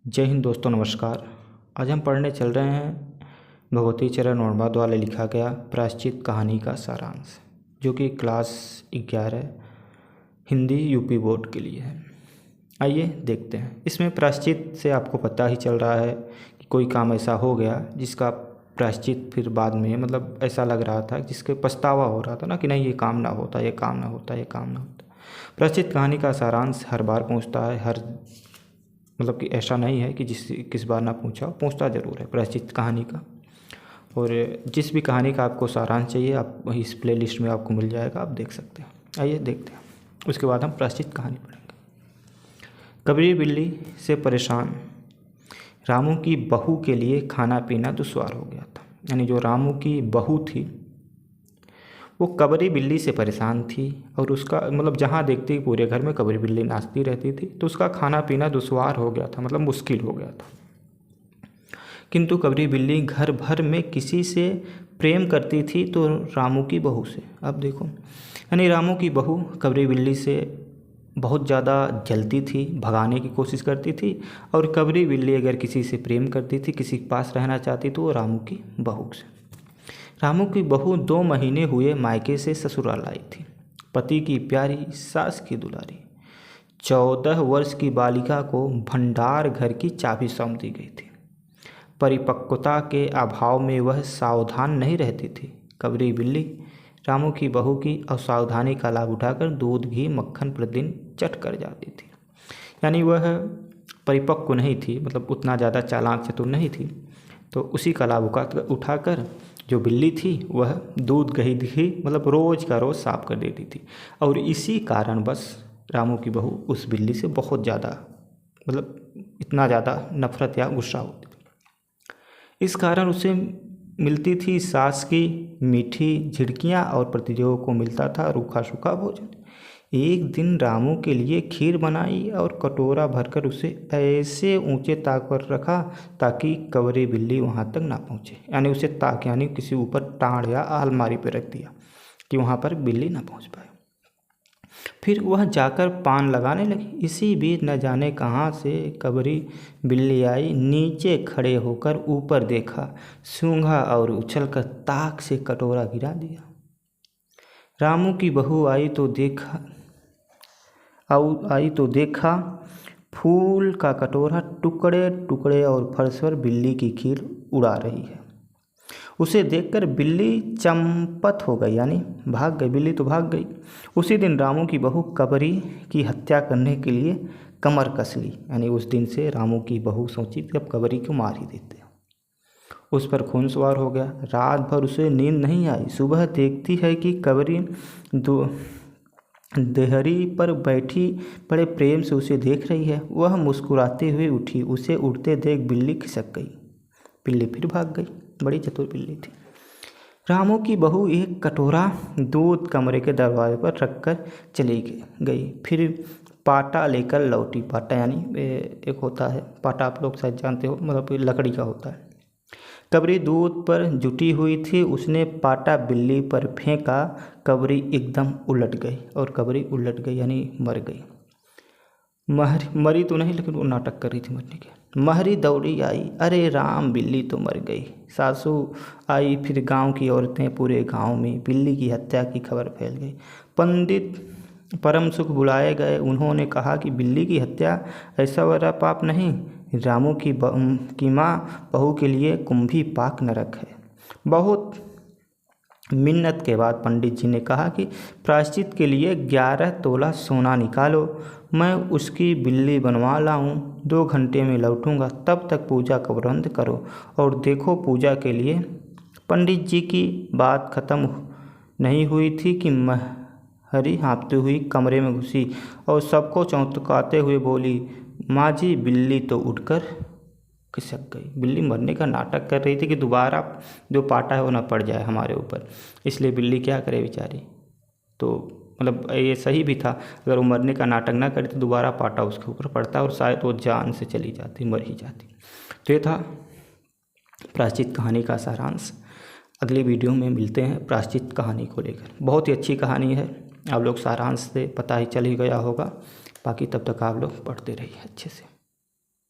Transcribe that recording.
जय हिंद दोस्तों, नमस्कार। आज हम पढ़ने चल रहे हैं भगवती चरण वर्मा द्वारा लिखा गया प्रायश्चित कहानी का सारांश, जो कि क्लास 11 हिंदी यूपी बोर्ड के लिए है। आइए देखते हैं। इसमें प्रायश्चित से आपको पता ही चल रहा है कि कोई काम ऐसा हो गया जिसका प्रायश्चित फिर बाद में ऐसा लग रहा था, जिसके पछतावा हो रहा था ना कि नहीं, ये काम ना होता, ये काम ना होता, ये काम ना होता। प्रायश्चित कहानी का सारांश हर बार पहुँचता है, कि ऐसा नहीं है कि किस बार ना पहुँचता ज़रूर है प्रायश्चित कहानी का। और जिस भी कहानी का आपको सारांश चाहिए, आप वही इस प्लेलिस्ट में आपको मिल जाएगा, आप देख सकते हैं। आइए देखते हैं। उसके बाद हम प्रायश्चित कहानी पढ़ेंगे। कबरी बिल्ली से परेशान रामू की बहू के लिए खाना पीना दुश्वार हो गया था। यानी जो रामू की बहू थी वो कबरी बिल्ली से परेशान थी, और उसका जहाँ देखती पूरे घर में कबरी बिल्ली नाचती रहती थी, तो उसका खाना पीना दुश्वार हो गया था, मुश्किल हो गया था। किंतु कबरी बिल्ली घर भर में किसी से प्रेम करती थी, तो रामू की बहू से। अब देखो, यानी रामू की बहू कबरी बिल्ली से बहुत ज़्यादा जलती थी, भगाने की कोशिश करती थी, और कबरी बिल्ली अगर किसी से प्रेम करती थी, किसी के पास रहना चाहती, तो वो रामू की बहू से। रामू की बहू 2 महीने हुए मायके से ससुराल आई थी। पति की प्यारी, सास की दुलारी 14 वर्ष की बालिका को भंडार घर की चाबी सौंप दी गई थी। परिपक्वता के अभाव में वह सावधान नहीं रहती थी। कबरी बिल्ली रामू की बहू की असावधानी का लाभ उठाकर दूध, घी, मक्खन प्रतिदिन चट कर जाती थी। यानी वह परिपक्व नहीं थी, उतना ज़्यादा चालाक चतुर नहीं थी, तो उसी का लाभ उठाकर जो बिल्ली थी वह दूध, घी रोज़ का रोज़ साफ कर देती थी। और इसी कारण बस रामू की बहू उस बिल्ली से बहुत ज़्यादा इतना ज़्यादा नफरत या गुस्सा होती थी। इस कारण उसे मिलती थी सास की मीठी झिड़कियाँ, और प्रतियोगियों को मिलता था रूखा सूखा भोजन। एक दिन रामू के लिए खीर बनाई और कटोरा भरकर उसे ऐसे ऊंचे ताक पर रखा ताकि कबरी बिल्ली वहां तक ना पहुंचे। यानी उसे ताक यानी किसी ऊपर टांड़ या अलमारी पर रख दिया कि वहां पर बिल्ली ना पहुंच पाए। फिर वह जाकर पान लगाने लगी। इसी बीच न जाने कहाँ से कबरी बिल्ली आई। नीचे खड़े होकर ऊपर देखा, सूंघा और उछलकर ताक से कटोरा गिरा दिया। रामू की बहू आई तो देखा फूल का कटोरा टुकड़े टुकड़े और फर्श पर बिल्ली की खीर उड़ा रही है। उसे देखकर बिल्ली चंपत हो गई, यानी भाग गई। बिल्ली तो भाग गई। उसी दिन रामू की बहू कबरी की हत्या करने के लिए कमर कस ली। यानी उस दिन से रामू की बहू सोची कि अब कबरी को मार ही देते हैं। उस पर खून सवार हो गया। रात भर उसे नींद नहीं आई। सुबह देखती है कि कबरी देहरी पर बैठी बड़े प्रेम से उसे देख रही है। वह मुस्कुराते हुए उठी। उसे उठते देख बिल्ली खिसक गई। बिल्ली फिर भाग गई। बड़ी चतुर बिल्ली थी। रामू की बहू एक कटोरा दूध कमरे के दरवाजे पर रखकर चली गई। फिर पाटा लेकर लौटी। पाटा यानी एक होता है पाटा, आप लोग शायद जानते हो, लकड़ी का होता है। कबरी दूध पर जुटी हुई थी। उसने पाटा बिल्ली पर फेंका। कबरी एकदम उलट गई, और कबरी उलट गई यानी मर गई। मरी तो नहीं, लेकिन वो नाटक कर रही थी मरने के। महरी दौड़ी आई, अरे राम, बिल्ली तो मर गई। सासू आई, फिर गांव की औरतें, पूरे गांव में बिल्ली की हत्या की खबर फैल गई। पंडित परम सुख बुलाए गए। उन्होंने कहा कि बिल्ली की हत्या ऐसा बड़ा पाप नहीं, रामू की माँ बहू के लिए कुंभी पाक नरक है। बहुत मिन्नत के बाद पंडित जी ने कहा कि प्रायश्चित के लिए 11 तोला सोना निकालो, मैं उसकी बिल्ली बनवा लाऊं। 2 घंटे में लौटूंगा, तब तक पूजा का प्रबंध करो और देखो पूजा के लिए। पंडित जी की बात खत्म नहीं हुई थी कि महरी हाँफती हुई कमरे में घुसी और सबको चौंकाते हुए बोली, माँ जी, बिल्ली तो उठकर खिसक गई। बिल्ली मरने का नाटक कर रही थी कि दोबारा जो पाटा है वो ना पड़ जाए हमारे ऊपर, इसलिए बिल्ली क्या करे बेचारी। तो ये सही भी था, अगर वो मरने का नाटक ना करे तो दोबारा पाटा उसके ऊपर पड़ता और शायद वो जान से चली जाती, मर ही जाती। तो ये था प्रायश्चित कहानी का सारांश। अगली वीडियो में मिलते हैं प्रायश्चित कहानी को लेकर। बहुत ही अच्छी कहानी है, आप लोग सारांश से पता ही चल ही गया होगा। बाकी तब तक आप लोग पढ़ते रहिए अच्छे से।